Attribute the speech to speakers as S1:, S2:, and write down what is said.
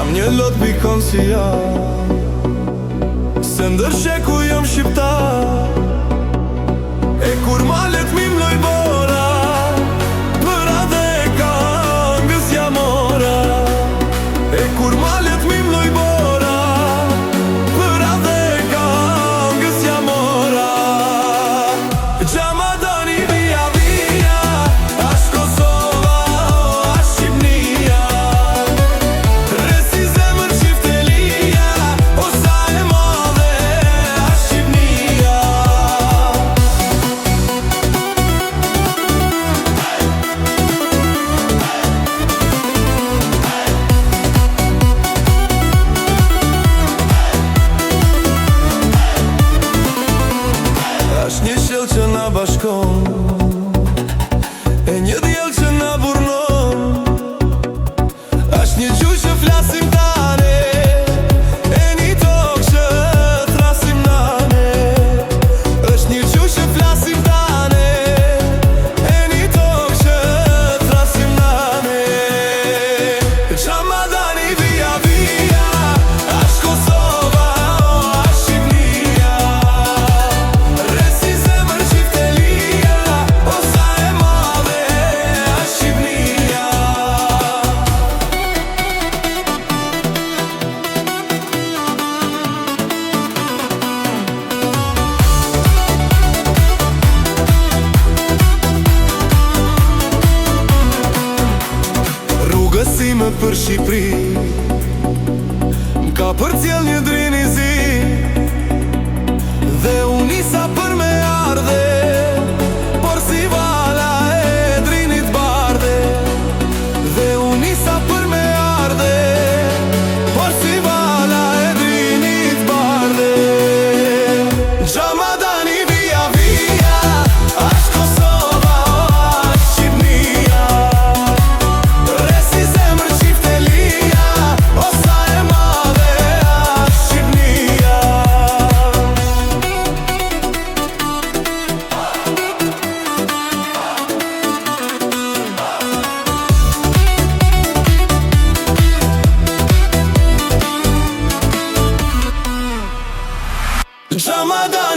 S1: Kam një lot pikon si ja, se ndërshe ku jam shqiptar. E kur malet mi mloj bora, përa dhe kangës jamora. E kur malet mi mloj bora, përa dhe kangës jamora. Gjamadani via via, ash Kosova o ash Shqipnia. Resi zemër qiftelia, o sa e madhe ash Shqipnia. Ash një shell që na bashkon, e një djell që na burnon. Ash një gjuhë që flasim tane, e një tokë që thrasim nane. Është një gjuhë që flasim tane, e një tokë që thrasim nane. Gjamadani via via, ash Kosova o ash Shqipnia. Resi zemër qiftelia, o sa e madhe ash Shqipnia. Rrugës ime për Shqipëri m'ka përcjell një drini zi, dhe unë nisa për me ardhe, por si vala e drinit bardhe. Dhe unë nisa për me ardhe, por si vala e drinit bardhe. Gjamadani via via, ash Kosova o ash Shqipnia. Resi zemër qiftelia, o sa e madhe ash Shqipnia. Gjamadani